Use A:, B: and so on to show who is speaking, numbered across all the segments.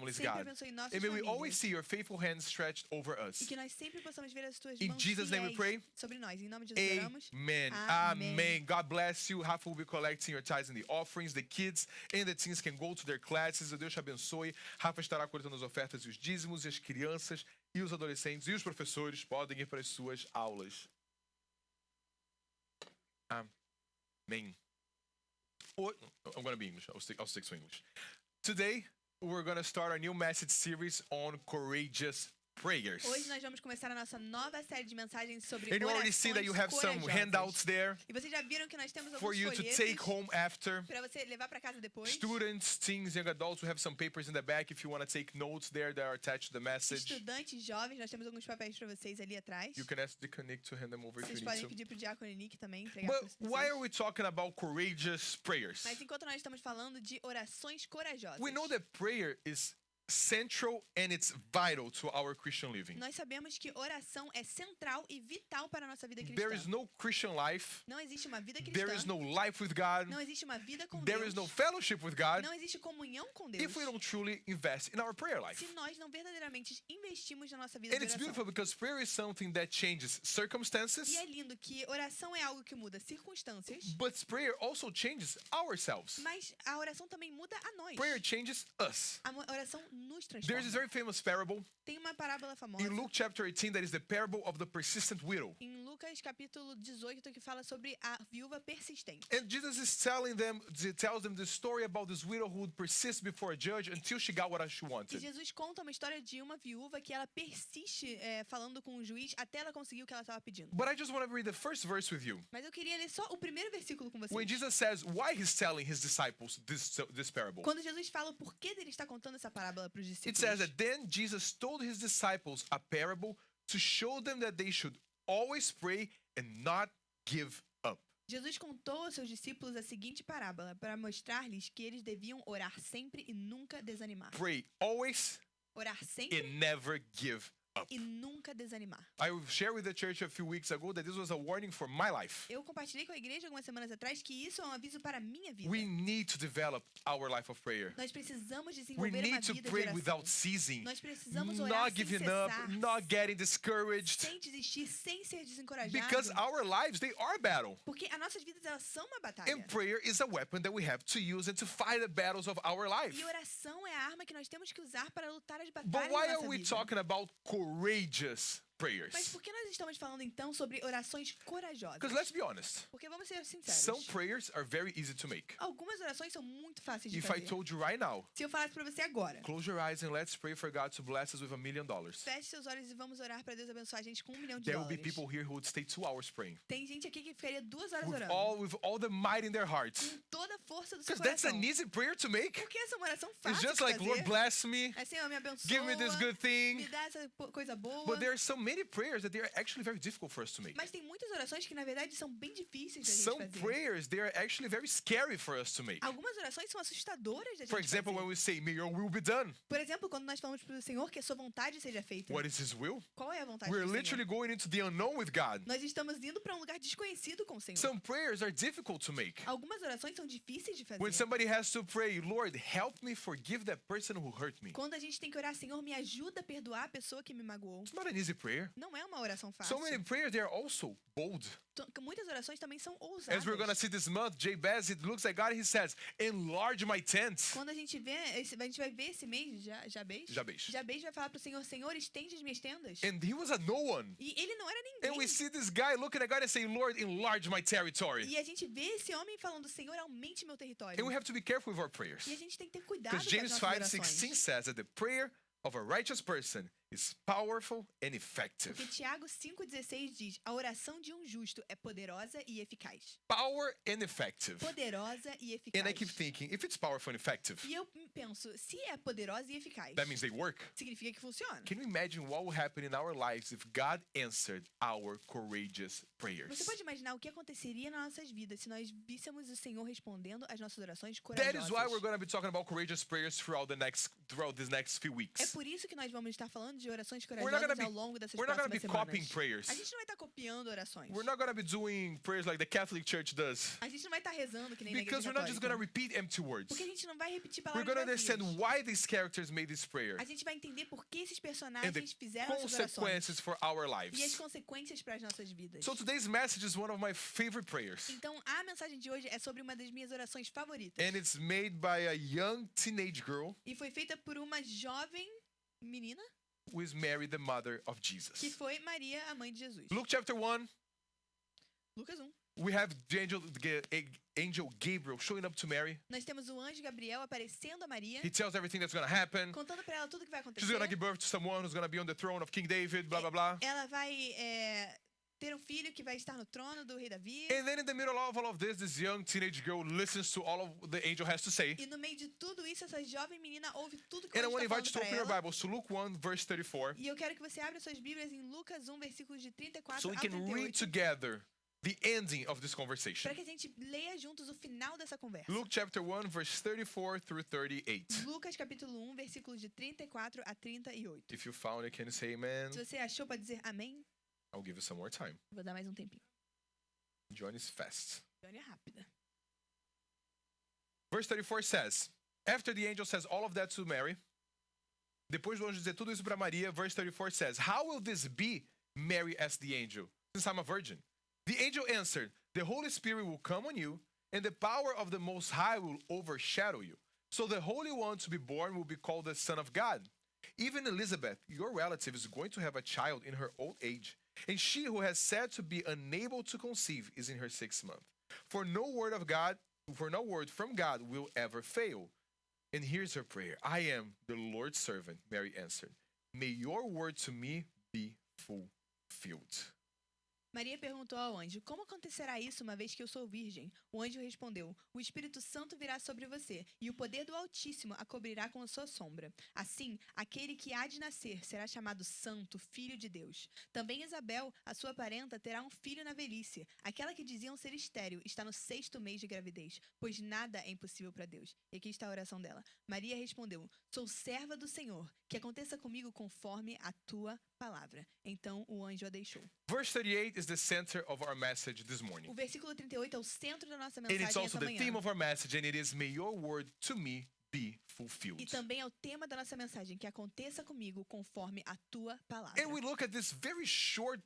A: families,
B: sempre
A: God.
B: abençoe nossas
A: And may we always
B: famílias.
A: see your faithful hands stretched over
B: E
A: us.
B: que nós sempre possamos ver as tuas
A: In
B: mãos
A: Jesus' name we
B: fiéis
A: pray.
B: sobre nós. Em nome de Jesus oramos.
A: Amen.
B: Amém.
A: Amen. God bless you. Rafa will be collecting your tithes and the offerings. The kids and the teens can go to their classes. Deus te abençoe. Rafa estará coletando as ofertas e os dízimos, e as crianças e os adolescentes e os professores podem ir para as suas aulas. Amen. I'm going to be English. I'll stick to English. Today, we're going to start our new message series on courageous prayers.
B: Hoje nós vamos começar a nossa nova série de mensagens sobre
A: And you already see that you have some
B: corajosas.
A: handouts there
B: E vocês já viram que nós temos
A: for
B: alguns
A: you to take
B: folhetos
A: home after.
B: para você levar para casa depois.
A: Students, teens, young adults, we have some papers in the back if you want to take notes there that are attached to the message.
B: Estudantes, jovens, nós temos alguns papéis para vocês ali atrás.
A: You can ask the connect to hand them over if
B: Vocês
A: you
B: podem
A: need to.
B: pedir pro Diácono Nick também entregar
A: But
B: para vocês.
A: why are we talking about courageous prayers?
B: Mas enquanto nós estamos falando de orações corajosas,
A: We know that prayer is central and it's vital to our Christian living.
B: nós sabemos que oração é central e vital para a nossa vida cristã.
A: There is no Christian life.
B: Não existe uma vida cristã.
A: There is no life with God.
B: Não existe uma vida com
A: There
B: Deus.
A: is no fellowship with God
B: Não existe comunhão com Deus.
A: if we don't truly invest in our prayer life.
B: Se nós não verdadeiramente investimos na nossa vida
A: And
B: de
A: it's
B: oração.
A: beautiful because prayer is something that changes circumstances,
B: E é lindo que oração é algo que muda circunstâncias,
A: but prayer also changes ourselves.
B: mas a oração também muda a nós.
A: Prayer changes us.
B: A oração nos
A: There's
B: transforma.
A: this very famous parable
B: Tem uma parábola famosa
A: in Luke chapter 18 that is the parable of the persistent widow.
B: em Lucas capítulo 18 que fala sobre a viúva persistente.
A: And Jesus is tells them the story about this widow who would persist before a judge until she got what she
B: E
A: wanted.
B: Jesus conta uma história de uma viúva que ela persiste falando com o juiz até ela conseguir o que ela estava pedindo.
A: But I just want to read the first verse with you.
B: Mas eu queria ler só o primeiro versículo com vocês.
A: When Jesus says why he's telling his disciples this parable.
B: Quando Jesus fala o porquê dele está contando essa parábola para os
A: It
B: discípulos.
A: says that then Jesus told his disciples a parable to show them that they should always pray and not give up.
B: Jesus contou aos seus discípulos a seguinte parábola para mostrar-lhes que eles deviam orar sempre e nunca desanimar.
A: Pray always
B: Orar sempre
A: and never give up.
B: e nunca desanimar.
A: I shared with the church a few weeks ago that this was a warning for my life.
B: Eu compartilhei com a igreja algumas semanas atrás que isso é um aviso para a minha vida.
A: We need to develop our life of prayer.
B: Nós precisamos
A: We
B: desenvolver uma
A: need to
B: vida de
A: pray
B: oração.
A: without ceasing,
B: Nós precisamos orar
A: not
B: sem
A: giving
B: cessar,
A: up, not getting discouraged,
B: sem desistir, sem ser desencorajado.
A: because our lives, they are battle.
B: Porque as nossas vidas elas são uma batalha.
A: And prayer is a weapon that we have to use and to fight the battles of our life.
B: E oração é a arma que nós temos que usar para lutar as
A: But
B: batalhas
A: why
B: da
A: are
B: nossa
A: we
B: vida.
A: talking about courageous prayers?
B: Mas por que nós estamos falando então sobre orações corajosas?
A: Because let's be honest,
B: Porque vamos ser sinceros.
A: some prayers are very easy to make.
B: Algumas orações são muito fáceis de
A: If I
B: fazer.
A: told you right now,
B: Se eu falasse para você agora,
A: close your eyes and let's pray for God to bless us with $1 million.
B: feche seus olhos e vamos orar para Deus abençoar a gente com $1 milhão de
A: There will be
B: dólares.
A: people here who would stay 2 hours praying
B: Tem gente aqui que ficaria 2 horas orando.
A: with all the might in their hearts.
B: Com toda a força do seu
A: Because that's
B: coração.
A: an easy prayer to make.
B: Porque essa é uma oração
A: It's
B: fácil
A: just
B: de
A: like,
B: fazer.
A: Lord, bless me,
B: É, Senhor, me abençoa.
A: give me this good thing.
B: Me dá essa coisa boa.
A: But there are so many prayers that they are actually very difficult for us to make.
B: Mas tem muitas orações que na verdade são bem difíceis da gente
A: Some
B: fazer.
A: prayers, they are actually very scary for us to make.
B: Algumas orações são assustadoras da gente
A: For example,
B: fazer.
A: when we say, may your will be done.
B: Por exemplo, quando nós falamos para o Senhor que a sua vontade seja feita.
A: What is his will?
B: Qual é a vontade
A: We're
B: do
A: literally
B: Senhor?
A: going into the unknown with God.
B: Nós estamos indo para um lugar desconhecido com o Senhor.
A: Some prayers are difficult to make.
B: Algumas orações são difíceis de fazer.
A: When somebody has to pray, Lord, help me forgive that person who hurt me.
B: Quando a gente tem que orar, Senhor, me ajuda a perdoar a pessoa que me magoou.
A: It's not an easy prayer.
B: Não é uma oração fácil.
A: So many prayers, they are also bold.
B: Muitas orações também são ousadas.
A: As we're going to see this month, Jabez, it looks like God, he says, enlarge my tent.
B: Quando a gente vai ver esse mês, Jabez vai falar pro Senhor, Senhor, estende as minhas tendas.
A: And he was a no one.
B: E ele não era
A: And we
B: ninguém.
A: see this guy looking at God and saying, Lord, enlarge my territory.
B: E a gente vê esse homem falando, Senhor, aumente meu território.
A: And we have to be careful with our prayers.
B: E a gente tem que ter cuidado
A: Because
B: com as
A: James
B: nossas
A: 5:16
B: orações.
A: says that the prayer of a righteous person is powerful and effective.
B: Porque Tiago 5,16 diz, a oração de um justo é poderosa e eficaz.
A: Power and effective.
B: Poderosa e eficaz.
A: And I keep thinking, if it's powerful and effective,
B: E eu penso, se é poderosa e eficaz,
A: that means they work.
B: significa que funciona.
A: Can you imagine what will happen in our lives if God answered our courageous prayers?
B: Você pode imaginar o que aconteceria nas nossas vidas se nós víssemos o Senhor respondendo às nossas orações
A: That is why we're
B: corajosas.
A: going to be talking about courageous prayers throughout these next few
B: É
A: weeks.
B: por isso que nós vamos estar falando de orações
A: We're not
B: corajosas
A: gonna
B: ao longo dessas
A: We're not going to
B: próximas
A: be copying
B: semanas.
A: prayers.
B: A gente não vai estar copiando orações.
A: We're not going to be doing prayers like the Catholic Church does.
B: A gente não vai estar rezando que nem na
A: Because
B: igreja
A: we're not just going to
B: católica.
A: repeat empty words.
B: Porque a gente não vai repetir
A: We're
B: palavras
A: going to understand
B: vazias.
A: why these characters made this prayer
B: A gente vai entender por que esses
A: and the
B: personagens fizeram essas orações.
A: consequences for our
B: E as
A: lives.
B: consequências para as nossas vidas.
A: So today's message is one of my favorite prayers.
B: Então, a mensagem de hoje é sobre uma das minhas orações favoritas.
A: And it's made by a young teenage girl
B: E foi feita por uma jovem menina
A: who is Mary, the mother of
B: que
A: Jesus.
B: foi Maria, a mãe de Jesus.
A: Luke chapter 1,
B: Lucas 1.
A: we have the angel Gabriel showing up to Mary.
B: Nós temos o anjo Gabriel aparecendo a Maria,
A: He tells everything that's going to happen.
B: contando para ela tudo que vai
A: She's going to
B: acontecer.
A: give birth to someone who's going to be on the throne of King David, blah, blah, blah.
B: Ela vai ter um filho que vai estar no trono do rei Davi.
A: And then in the middle of all of this young teenage girl listens to all of the angel has to say.
B: E no meio de tudo isso, essa jovem menina ouve tudo que o
A: And I
B: anjo
A: want to
B: está
A: invite you to
B: falando
A: open your
B: para ela.
A: Bibles to Luke 1, verse 34.
B: E eu quero que você abra suas Bíblias em Lucas 1, versículos de 34
A: So we
B: a
A: can read
B: 38.
A: together the ending of this conversation.
B: Para que a gente leia juntos o final dessa conversa.
A: Luke chapter 1, verse 34 through 38.
B: Lucas capítulo 1, versículos de 34 a 38.
A: If you found it, can you say amen?
B: Se você achou para dizer amém,
A: I'll give you some more time.
B: vou dar mais um tempinho.
A: John is fast.
B: Johnny é rápida.
A: Verse 34 says, after the angel says all of that to Mary, depois do anjo dizer tudo isso para Maria, verse 34 says, how will this be, Mary asked the angel, since I'm a virgin? The angel answered, the Holy Spirit will come on you, and the power of the Most High will overshadow you. So the Holy One to be born will be called the Son of God. Even Elizabeth, your relative, is going to have a child in her old age, and she who has said to be unable to conceive is in her 6th month. For no word from God will ever fail. And here's her prayer. I am the Lord's servant, Mary answered. May your word to me be fulfilled.
B: Maria perguntou ao anjo, como acontecerá isso uma vez que eu sou virgem? O anjo respondeu, o Espírito Santo virá sobre você, e o poder do Altíssimo a cobrirá com a sua sombra. Assim, aquele que há de nascer será chamado Santo, Filho de Deus. Também Isabel, a sua parenta, terá um filho na velhice. Aquela que diziam ser estéril está no 6º mês de gravidez, pois nada é impossível para Deus. E aqui está a oração dela. Maria respondeu, sou serva do Senhor, que aconteça comigo conforme a tua palavra. Então o anjo a deixou.
A: Verse 38 is the center of our message this morning.
B: O versículo 38 é o centro da nossa
A: And it's
B: mensagem
A: also
B: essa
A: the theme
B: manhã.
A: of our message, and it is, may your word to me be fulfilled.
B: E também é o tema da nossa mensagem, que aconteça comigo conforme a tua palavra.
A: And we look at this very short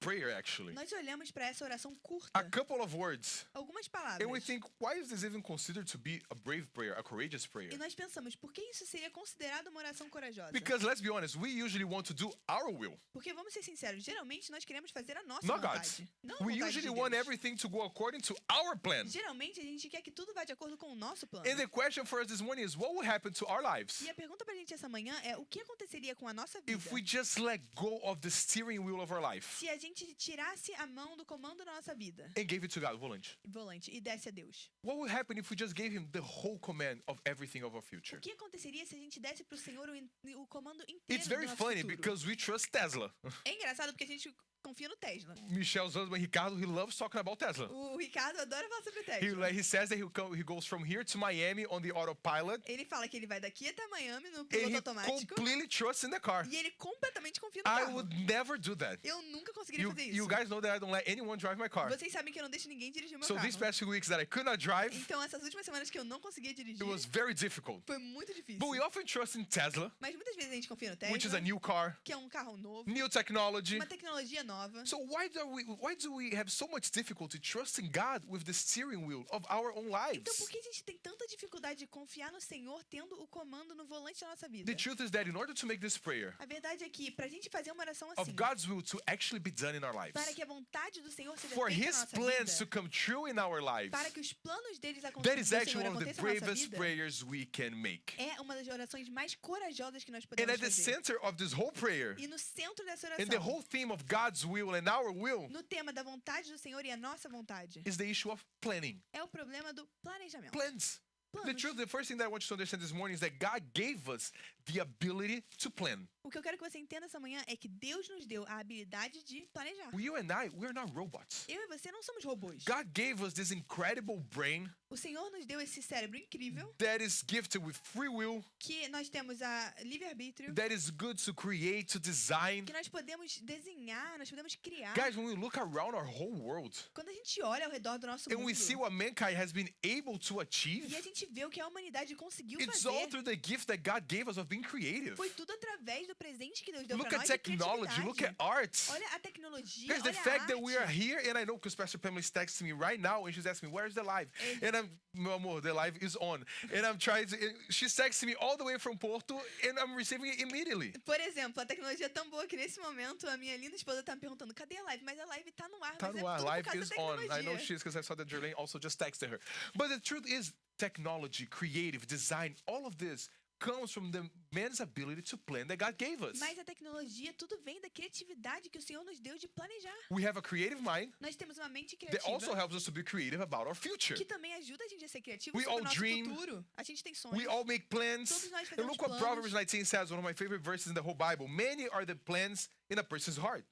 A: prayer, actually.
B: Nós olhamos para essa oração curta,
A: A couple of words.
B: algumas
A: And
B: palavras,
A: we think, why is this even considered to be a brave prayer, a courageous prayer?
B: e nós pensamos, por que isso seria considerado uma oração corajosa?
A: Because let's be honest, we usually want to do our will.
B: Porque vamos ser sinceros, geralmente nós queremos fazer a nossa
A: Not
B: vontade.
A: God's.
B: Não a
A: We
B: vontade
A: usually
B: de
A: want
B: Deus.
A: everything to go according to our plan.
B: Geralmente a gente quer que tudo vá de acordo com o nosso plano.
A: And the question for us this morning is, what will happen to our lives
B: E a pergunta pra gente essa manhã é, o que aconteceria com a nossa vida
A: if we just let go of the steering wheel of our life
B: se a gente tirasse a mão do comando da nossa vida,
A: and gave it to God,
B: volante, e desse a Deus?
A: What will happen if we just gave him the whole command of everything of our future?
B: O que aconteceria se a gente desse pro Senhor o comando inteiro
A: It's
B: do
A: very
B: nosso
A: funny
B: futuro?
A: because we trust Tesla.
B: É engraçado porque a gente confia no Tesla.
A: Michelle's husband, Ricardo, he loves talking about Tesla.
B: O Ricardo adora falar sobre Tesla.
A: He says that he goes from here to Miami on the autopilot,
B: Ele fala que ele vai daqui até Miami no
A: and
B: piloto
A: he
B: automático.
A: completely trusts in the car.
B: E ele completamente confia no
A: I
B: carro.
A: would never do that.
B: Eu nunca conseguiria fazer isso.
A: You guys know that I don't let anyone drive my car.
B: Vocês sabem que eu não deixo ninguém dirigir meu
A: So
B: carro.
A: these past few weeks that I could not drive,
B: Então, essas últimas semanas que eu não conseguia dirigir,
A: it was very difficult.
B: foi muito difícil.
A: But we often trust in Tesla,
B: Mas muitas vezes a gente confia no
A: which is a
B: Tesla,
A: new car,
B: que é um carro novo,
A: new technology.
B: uma tecnologia nova.
A: So why do we have so much difficulty trusting God with the steering wheel of our own
B: Então,
A: lives?
B: por que a gente tem tanta dificuldade de confiar no Senhor tendo o comando no volante da nossa vida?
A: The truth is that in order to make this prayer
B: A verdade é que, pra gente fazer uma oração
A: of
B: assim,
A: God's will to actually be done in our lives,
B: para que a vontade do Senhor seja
A: for
B: feita na
A: His
B: nossa
A: plans to
B: vida,
A: come true in our lives,
B: para que os planos deles
A: that is
B: do
A: actually
B: Senhor
A: one of the
B: aconteçam na nossa
A: bravest
B: vida,
A: prayers we can make.
B: é uma das orações mais corajosas que nós
A: And
B: podemos
A: at the
B: fazer.
A: center of this whole prayer,
B: E no centro dessa
A: and the
B: oração,
A: whole theme of God's will and our will,
B: no tema da vontade do Senhor e a nossa vontade,
A: is the issue of planning.
B: é o problema do planejamento.
A: Plans. The
B: Planos.
A: truth, the first thing that I want you to understand this morning is that God gave us the ability to plan.
B: O que eu quero que você entenda essa manhã é que Deus nos deu a habilidade de planejar.
A: You and I, we're not robots.
B: Eu e você não somos robôs.
A: God gave us this incredible brain
B: O Senhor nos deu esse cérebro incrível
A: that is gifted with free will,
B: que nós temos a livre-arbítrio,
A: that is good to create, to design.
B: que nós podemos desenhar, nós podemos criar.
A: Guys, when we look around our whole world
B: Quando a gente olha ao redor do nosso
A: and
B: mundo
A: we see what mankind has been able to
B: e a
A: achieve,
B: gente vê o que a humanidade conseguiu
A: it's all
B: fazer,
A: through the gift that God gave us of being creative.
B: foi tudo através do presente que Deus deu
A: Look
B: para
A: at
B: nós de
A: technology, look at
B: criatividade.
A: art.
B: Olha a tecnologia,
A: Guys, the
B: olha a
A: fact that we are
B: arte.
A: here, and I know because Pastor Pamela is texting me right now, and she's asking me, where's the live? And meu amor, the live is on. And I'm trying to, she's texting me all the way from Porto, and I'm receiving it immediately.
B: Por exemplo, a tecnologia é tão boa que nesse momento a minha linda esposa tá me perguntando, cadê a live? Mas a live tá no ar,
A: Tá
B: mas é
A: no ar,
B: tudo por
A: live
B: causa
A: is
B: da
A: on. I know
B: tecnologia.
A: she is because I saw that Jerlane also just texted her. But the truth is, technology, creative, design, all of this comes from the man's ability to plan that God gave us.
B: Mas a tecnologia, tudo vem da criatividade que o Senhor nos deu de planejar.
A: We have a creative mind
B: Nós temos uma mente
A: that also
B: criativa
A: helps us to be creative about our future.
B: que também ajuda a gente a ser criativo
A: We
B: sobre
A: all
B: o nosso
A: dream.
B: futuro. A gente tem sonhos.
A: We all make plans.
B: Todos nós
A: And
B: fazemos
A: look what
B: planos.
A: Proverbs 19 says, one of my favorite verses in the whole Bible. Many are the plans in a person's heart,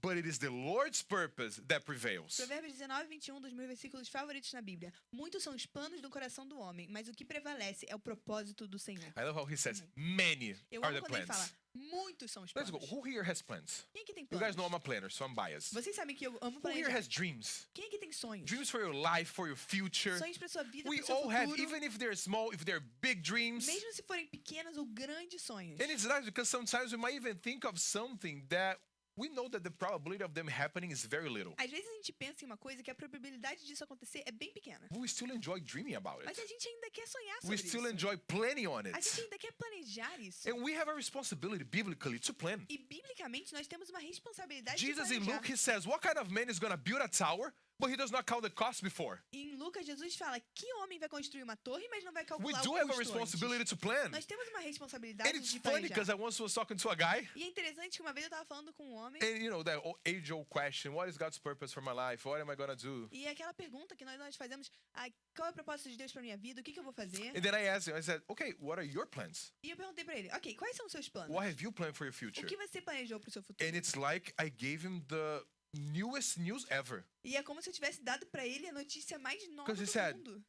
A: but it is the Lord's purpose that prevails.
B: Provérbios 19, 21, dos meus versículos favoritos na Bíblia. Muitos são os planos do coração do homem, mas o que prevalece é o propósito do Senhor.
A: I love how he says, many
B: Eu
A: are
B: amo
A: the
B: quando ele fala,
A: plans.
B: muitos são os
A: Let's
B: planos.
A: go. Who here has plans?
B: Quem aqui tem
A: You
B: planos?
A: guys know I'm a planner, so I'm biased.
B: Vocês sabem que eu amo
A: Who here
B: planejar.
A: has dreams?
B: Quem aqui tem sonhos?
A: Dreams for your life, for your future.
B: Sonhos para sua vida,
A: We
B: para o seu
A: all have,
B: futuro.
A: even if they're small, if they're big dreams.
B: Mesmo se forem pequenos ou grandes sonhos.
A: And it's nice because sometimes we might even think of something that we know that the probability of them happening is very little.
B: Às vezes a gente pensa em uma coisa que a probabilidade disso acontecer é bem pequena.
A: But we still enjoy dreaming about
B: Mas
A: it.
B: a gente ainda quer sonhar sobre
A: We
B: isso.
A: still enjoy planning on
B: A gente
A: it.
B: ainda quer planejar isso.
A: And we have a responsibility biblically to plan.
B: E biblicamente nós temos uma responsabilidade
A: Jesus
B: de
A: in
B: planejar.
A: Luke, he says, what kind of man is going to build a tower, but he does not count the cost before?
B: Em Lucas, Jesus fala que homem vai construir uma torre, mas não vai
A: We
B: calcular
A: do
B: o
A: have a
B: custo
A: responsibility
B: antes.
A: to plan.
B: Nós temos uma responsabilidade
A: And it's
B: de
A: funny because
B: planejar.
A: I once was talking to a guy,
B: E é interessante que uma vez eu tava falando com um homem
A: and you know, that age-old question, what is God's purpose for my life? What am I going to do?
B: e aquela pergunta que nós fazemos, qual é o propósito de Deus pra minha vida? O que eu vou fazer?
A: And then I asked him, I said, okay, what are your plans?
B: E eu perguntei pra ele, ok, quais são os seus planos?
A: What have you planned for your
B: O
A: future?
B: que você planejou pro seu futuro?
A: And it's like I gave him the newest news ever.
B: E é como se eu tivesse dado pra ele a notícia mais nova
A: Because he
B: do
A: said,
B: mundo.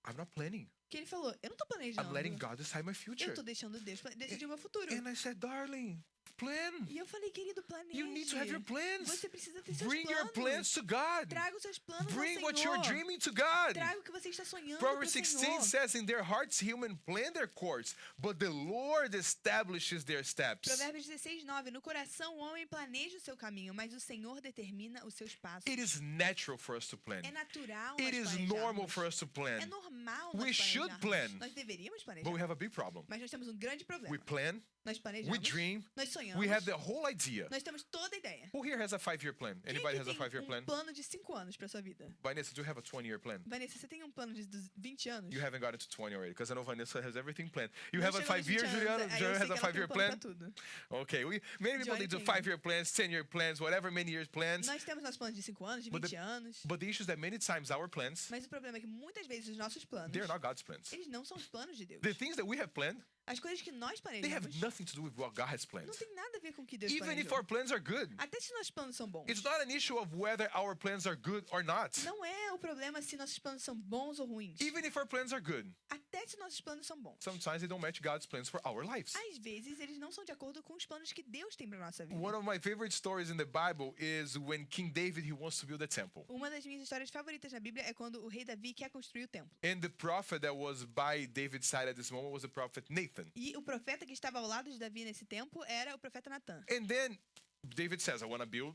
A: I'm not planning.
B: Que ele falou, eu não tô planejando.
A: I'm letting God decide my
B: Eu
A: future.
B: tô deixando Deus decidir o meu futuro.
A: And I said, darling, plan.
B: E eu falei, querido, planeje.
A: You need to have your plans.
B: Você precisa ter seus
A: Bring your plans
B: planos.
A: to God.
B: Traga os seus planos
A: Bring
B: ao
A: what
B: Senhor.
A: you're dreaming to God.
B: Traga o que você está sonhando
A: Proverbs
B: pro
A: 16
B: Senhor.
A: says, in their hearts human plan their course, but the Lord establishes their steps.
B: Provérbios 16, 9. No coração o homem planeja o seu caminho, mas o Senhor determina os seus passos.
A: It is natural for us to plan.
B: É natural
A: It
B: nós
A: is normal
B: planejarmos.
A: for us to
B: É
A: plan.
B: normal
A: We
B: nós
A: should
B: planejarmos.
A: plan.
B: Nós deveríamos planejar.
A: But we have a big problem.
B: Mas nós temos um grande problema.
A: We plan,
B: Nós
A: we
B: planejamos,
A: dream,
B: nós sonhamos,
A: we have the whole idea.
B: nós temos toda a ideia.
A: Who here has a 5-year plan?
B: Quem
A: Anybody
B: aqui
A: has a
B: tem
A: 5-year plan?
B: plano de 5 anos pra sua vida?
A: Vanessa, do you have a 20-year plan?
B: Vanessa, você tem um plano de 20 anos?
A: You haven't gotten to 20 already, because I know Vanessa has everything planned. You
B: Não
A: have a
B: chegou nos
A: 5-year,
B: 20 anos,
A: Juliana?
B: aí eu
A: Juliana
B: sei
A: has a
B: que ela tem
A: 5-year
B: plano
A: plan?
B: pra tudo.
A: Okay, many people
B: Johnny
A: they do
B: tem.
A: 5-year plans, 10-year plans, whatever, many years plans.
B: Nós temos nossos planos de 5 anos, de
A: But
B: 20 anos.
A: But the issue is that many times our plans,
B: Mas o problema é que muitas vezes os nossos planos,
A: they're not God's plans.
B: eles não são os planos de Deus.
A: The things that we have planned,
B: As coisas que nós
A: they have
B: planejamos
A: nothing to do with what God has planned.
B: não tem nada a ver com o que Deus
A: Even if
B: planejou.
A: our plans are good,
B: Até se nossos planos são bons.
A: it's not an issue of whether our plans are good or not.
B: Não é o problema se nossos planos são bons ou ruins.
A: Even if our plans are good,
B: Até se nossos planos são bons.
A: sometimes they don't match God's plans for our lives.
B: Às vezes, eles não são de acordo com os planos que Deus tem pra nossa vida.
A: One of my favorite stories in the Bible is when King David he wants to build a temple.
B: Uma das minhas histórias favoritas na Bíblia é quando o rei Davi quer construir o templo.
A: And the prophet that was by David's side at this moment was the prophet Nathan.
B: E o profeta que estava ao lado de Davi nesse tempo era o profeta Natan.
A: And then David says, I want to build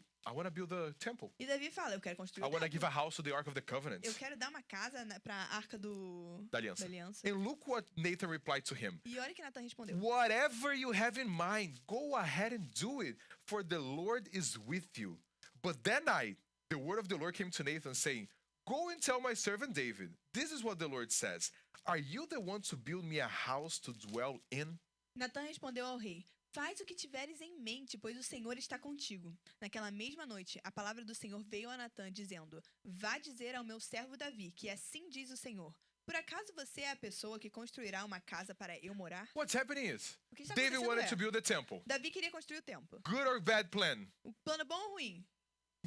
A: the temple.
B: E Davi fala, eu quero construir
A: I
B: o
A: want to give
B: templo.
A: a house to the Ark of the Covenant,
B: Eu quero dar uma casa pra arca
A: da aliança.
B: da aliança.
A: And look what Nathan replied to him.
B: E olha que Natan respondeu.
A: Whatever you have in mind, go ahead and do it, for the Lord is with you. But that night, the word of the Lord came to Nathan saying, go and tell my servant David, this is what the Lord says. Are you the one to build me a house to dwell in?
B: Natan respondeu ao rei, faz o que tiveres em mente, pois o Senhor está contigo. Naquela mesma noite, a palavra do Senhor veio a Natan, dizendo, vá dizer ao meu servo Davi, que assim diz o Senhor, Por acaso você é a pessoa que construirá uma casa para eu morar?
A: What's happening is,
B: O que está
A: David
B: acontecendo
A: wanted to
B: é,
A: build a temple.
B: Davi queria construir o templo.
A: Good or bad plan?
B: O plano bom ou ruim?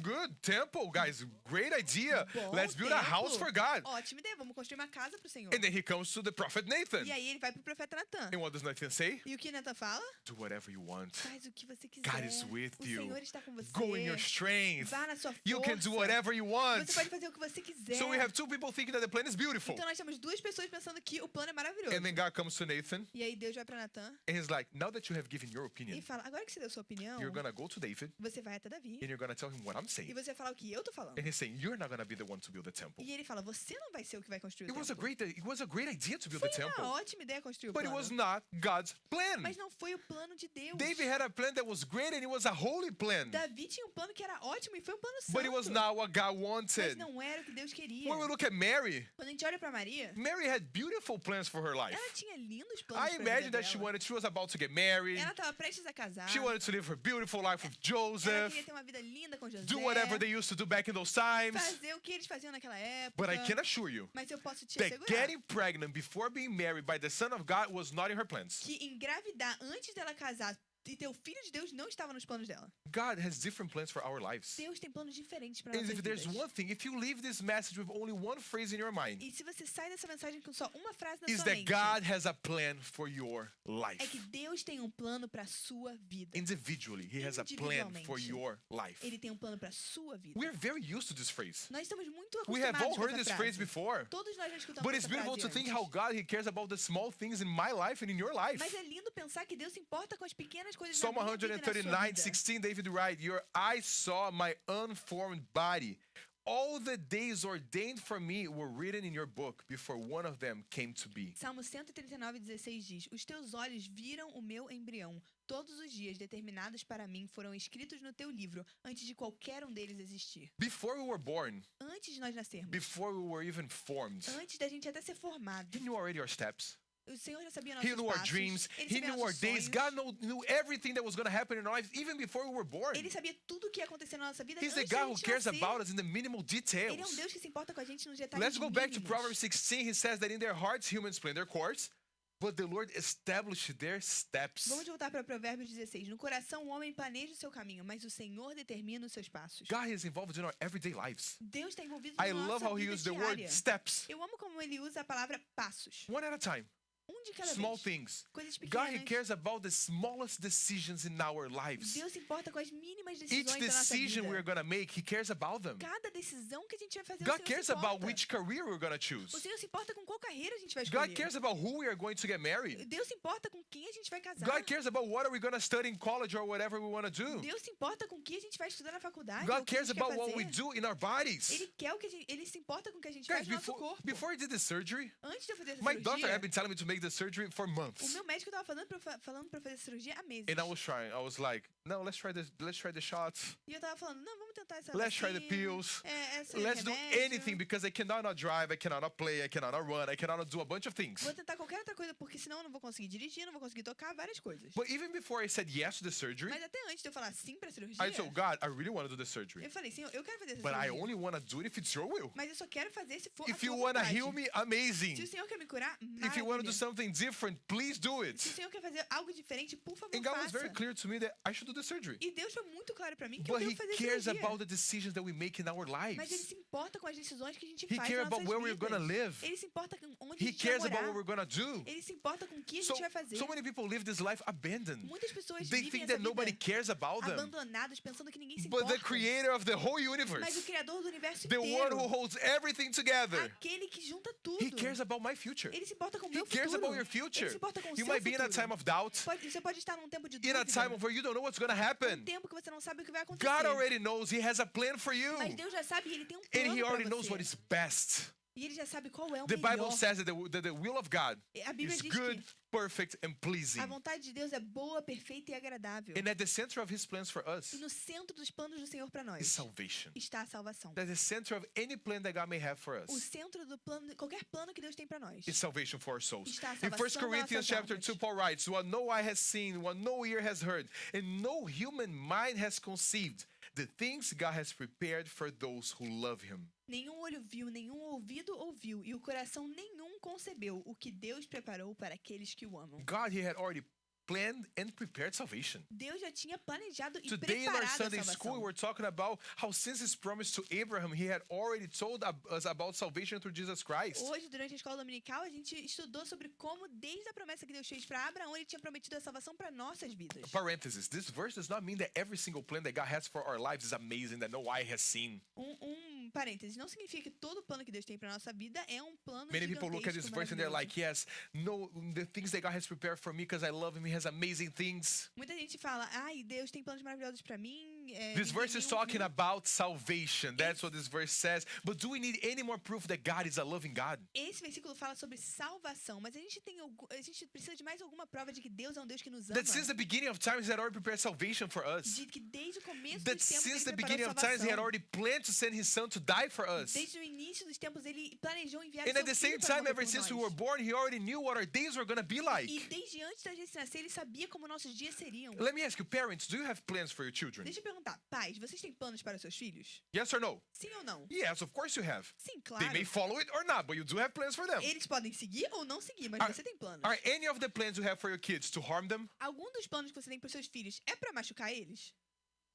A: Good temple, guys. Great idea.
B: Bom
A: Let's build a house
B: templo.
A: for God.
B: Ótima ideia, vamos construir uma casa para o Senhor.
A: And then he comes to the prophet Nathan.
B: E aí ele vai pro profeta Natan.
A: And what does Nathan say?
B: E o que Natan fala?
A: Do whatever you want.
B: Faz o que você quiser.
A: God is with
B: O
A: you.
B: Senhor está com você.
A: Go in your strength.
B: Vá na sua força.
A: You can do whatever you want.
B: Você pode fazer o que você quiser.
A: So we have two people thinking that the plan is beautiful.
B: Então nós temos duas pessoas pensando que o plano é maravilhoso.
A: And then God comes to Nathan
B: E aí Deus vai para Natan
A: and he's like, now that you have given your
B: e
A: opinion,
B: fala: agora que você deu sua opinião,
A: you're going to go to David
B: você vai até Davi
A: and you're going to tell him what I'm
B: e
A: saying.
B: você vai falar o que eu tô falando.
A: And he's saying, you're not going to be the one to build the temple.
B: E ele fala: você não vai ser o que vai construir o
A: It was a
B: templo.
A: great idea to build
B: Foi
A: the temple.
B: uma ótima ideia construir o
A: But it was
B: plano.
A: not God's plan.
B: Mas não foi o plano de Deus.
A: David had a plan that was great and it was a holy plan.
B: Davi tinha um plano que era ótimo e foi um plano santo.
A: But it was not what God
B: Mas
A: wanted.
B: não era o que Deus queria.
A: When we look at Mary,
B: Quando a gente olha pra Maria,
A: Mary had beautiful plans for her life.
B: ela tinha lindos planos
A: I
B: pra vida
A: imagine that
B: dela.
A: she was about to get married.
B: Ela estava prestes a casar.
A: She wanted to live her beautiful life with
B: Ela
A: Joseph,
B: queria ter uma vida linda com José.
A: do whatever they used to do back in those times.
B: Fazer o que eles faziam naquela época.
A: But I can assure you
B: Mas eu posso te
A: that
B: assegurar
A: getting pregnant before being married by the Son of God was not in her plans.
B: que engravidar antes dela casar e ter o filho de Deus não estava nos planos dela.
A: God has different plans for our lives.
B: Deus tem planos diferentes para
A: And
B: nossas
A: if there's
B: vidas.
A: one thing, if you leave this message with only one phrase in your mind,
B: E se você sai dessa mensagem com só uma frase na
A: is
B: sua
A: that
B: mente,
A: God has a plan for your
B: é
A: life.
B: que Deus tem um plano para sua vida.
A: Individually, He has a plan for your life.
B: Ele tem um plano para sua vida.
A: We're very used to this phrase.
B: Nós estamos muito
A: We have all
B: acostumados com
A: heard
B: essa
A: this phrase
B: frase.
A: before.
B: Todos nós já escutamos
A: But it's
B: essa
A: beautiful
B: frase
A: to think
B: antes.
A: how God He cares about the small things in my life and in your life.
B: Mas é lindo pensar que Deus se importa com as pequenas coisas
A: Psalm
B: na minha vida e na sua
A: 139,
B: vida.
A: 16, David writes, Your eyes saw my unformed body. All the days ordained for me were written in your book before one of them came to be.
B: Salmo 139:16 diz: Os teus olhos viram o meu embrião. Todos os dias determinados para mim foram escritos no teu livro, antes de qualquer um deles existir.
A: Before we were born,
B: Antes de nós nascermos.
A: before we were even formed,
B: Antes da gente até ser formado.
A: He knew already our steps.
B: O Senhor já sabia nossos
A: He knew our
B: passos.
A: dreams.
B: Ele
A: He
B: sabia
A: knew our
B: nossos
A: days.
B: sonhos.
A: God knew everything that was going to happen in our lives even before we were born.
B: Ele sabia tudo o que ia acontecer na nossa vida
A: He's the
B: antes da
A: God who
B: gente
A: cares
B: nascer.
A: about us in the minimal
B: Ele é um
A: details.
B: Deus que se importa com a gente nos detalhes
A: Let's go back to
B: mínimos.
A: Proverbs 16. He says that in their hearts humans plan their course, but the Lord established their steps.
B: Vamos voltar para Provérbios 16. No coração o homem planeja o seu caminho, mas o Senhor determina os seus passos.
A: God is involved in our everyday lives.
B: Deus está envolvido
A: I
B: na
A: love
B: nossa
A: how He
B: vida
A: used the word
B: diária.
A: steps.
B: Eu amo como ele usa a palavra passos.
A: One at a time.
B: De cada
A: Small
B: vez.
A: things.
B: Coisas
A: God, He
B: pequenas.
A: cares about the smallest decisions in our lives.
B: Deus se importa com as mínimas
A: Each
B: decisões da nossa
A: decision we're
B: vida.
A: going to make, He cares about them.
B: Cada decisão que a gente vai fazer, o
A: God
B: Senhor
A: cares
B: se importa.
A: about which career we're going to choose.
B: O Senhor se importa com qual carreira a gente vai escolher.
A: God cares about who we are going to get married.
B: Deus se importa com quem a gente vai casar.
A: God cares about what are we going to study in college or whatever we want to do.
B: Deus se importa com o que a gente vai estudar na faculdade. ou
A: God
B: o que a
A: cares
B: gente quer
A: about what we
B: fazer.
A: do in our bodies.
B: Ele quer o que ele se importa com o que a gente
A: Guys,
B: faz no nosso
A: before,
B: corpo.
A: before I did the surgery,
B: Antes de eu fazer essa
A: my doctor
B: cirurgia,
A: had been telling me to make the surgery for
B: o
A: months.
B: meu médico estava falando pra fazer cirurgia há meses.
A: And I was trying. I was like, no, let's try the shots.
B: E eu tava falando, não, vamos tentar essa
A: Let's try the
B: vacina,
A: pills.
B: esse
A: Let's do
B: remédio.
A: anything because I cannot not drive, I cannot not play, I cannot not run, I cannot not do a bunch of things.
B: Vou tentar qualquer outra coisa, porque senão eu não vou conseguir dirigir, não vou conseguir tocar, várias coisas.
A: But even before I said yes to the surgery,
B: Mas até antes de eu falar sim pra cirurgia,
A: I told God, I really want to do the surgery.
B: eu falei, Senhor, eu quero fazer essa
A: But I
B: cirurgia.
A: only want to do it if it's your will.
B: Mas eu só quero fazer se for a
A: If
B: tua
A: you want to
B: vontade.
A: heal me,
B: Se
A: amazing.
B: o Senhor quer me curar,
A: If you want to do
B: maravilha.
A: something different, please do
B: Se o
A: it.
B: Senhor quer fazer algo diferente, por favor,
A: And God was
B: faça.
A: very clear to me that I should do the surgery.
B: E Deus foi muito claro pra mim que
A: But
B: eu
A: He
B: devo fazer
A: cares
B: cirurgia.
A: about the decisions that we make in our
B: Mas Ele
A: lives.
B: se importa com as decisões que a gente
A: He
B: faz
A: cares
B: nas
A: about
B: nossas
A: where we're
B: vidas.
A: going to live.
B: Ele se importa com onde a
A: He
B: gente vai
A: cares about
B: morar.
A: what we're going to do.
B: Ele se importa com o que a
A: So,
B: gente vai fazer.
A: so many people live this life abandoned.
B: Muitas pessoas
A: They
B: vivem
A: think
B: essa
A: that nobody
B: vida
A: cares about them.
B: abandonadas, pensando que ninguém se
A: But
B: importa.
A: the creator of the whole
B: Mas o
A: universe,
B: Criador do universo
A: the one
B: inteiro,
A: who holds everything together,
B: aquele que junta tudo,
A: He cares about my future.
B: ele se importa com o
A: He
B: meu
A: cares
B: futuro.
A: about your
B: Ele se
A: future.
B: importa com o
A: You
B: seu
A: might be in a
B: futuro.
A: time of doubt,
B: Você pode estar num tempo de
A: in a
B: dúvida,
A: time where you don't know what's going to
B: um
A: happen.
B: tempo que você não sabe o que vai acontecer.
A: God already knows He has a plan for you.
B: Mas Deus já sabe e Ele tem um
A: And
B: plano
A: He
B: pra
A: already knows
B: você.
A: what is best.
B: E Ele já sabe qual é o
A: The Bible
B: melhor.
A: says that the will of God
B: A Bíblia
A: is
B: diz
A: good,
B: que
A: perfect, and pleasing.
B: a vontade de Deus é boa, perfeita e agradável.
A: And at the center of His plans for us
B: E no centro dos planos do Senhor para
A: is
B: nós
A: salvation.
B: está a salvação.
A: At the center of any plan that God may have for
B: O
A: us
B: centro do plano, qualquer plano que Deus tem para nós.
A: is salvation for our souls.
B: Está a
A: In 1
B: salvação das
A: Corinthians
B: nossas
A: chapter
B: almas.
A: 2, Paul writes, what no eye has seen, what no ear has heard, and no human mind has conceived, the things God has prepared for those who love him.
B: Nenhum olho viu, nenhum ouvido ouviu, e o coração nenhum concebeu o que Deus preparou para aqueles que o amam.
A: God, he had already planned and prepared salvation.
B: Deus já tinha planejado e
A: Today in our
B: preparado a
A: Sunday school,
B: salvação.
A: we're talking about how since his promise to Abraham, he had already told us about salvation through Jesus Christ.
B: Hoje, durante a escola dominical, a gente estudou sobre como, desde a promessa que Deus fez para Abraão, ele tinha prometido a salvação para nossas vidas.
A: Parenthesis, this verse does not mean that every single plan that God has for our lives is amazing, that no eye has seen.
B: Parênteses, não significa que todo plano que Deus tem para nossa vida é um plano
A: Many people look at this
B: gigantesco,
A: verse and they're
B: maravilhoso.
A: like, yes, no, the things that God has prepared for me because I love him, he has amazing things.
B: Muita gente fala, ai, Deus tem planos maravilhosos para mim.
A: This verse is talking
B: nenhum.
A: about salvation. That's what this verse says. But do we need any more proof that God is a loving God?
B: Esse versículo fala sobre salvação, mas a gente precisa de mais alguma prova de que Deus é um Deus que nos ama.
A: That since the beginning of times, he had already prepared salvation for us.
B: De que desde o começo
A: That
B: dos tempos
A: since the
B: ele
A: beginning
B: preparou
A: of times, he had
B: salvação.
A: already planned to send his son to die for us.
B: Desde o início dos tempos ele planejou enviar
A: And
B: seu
A: at the
B: filho
A: same
B: para
A: time,
B: morrer
A: ever
B: por
A: since we
B: nós.
A: were born, he already knew what our days were going to be like.
B: E desde antes da gente nascer, ele sabia como nossos dias seriam.
A: Let me ask you, parents, do you have plans for your children?
B: Deixa eu perguntar, pais, vocês têm planos para seus filhos?
A: Yes or no?
B: Sim ou não?
A: Yes, of course you have.
B: Sim,
A: They
B: claro.
A: may follow it or not, but you do have plans for them.
B: Eles podem seguir ou não seguir, mas
A: Are-
B: você tem planos.
A: Are any of the plans you have for your kids to harm them?
B: Algum dos planos que você tem para seus filhos é para machucar eles?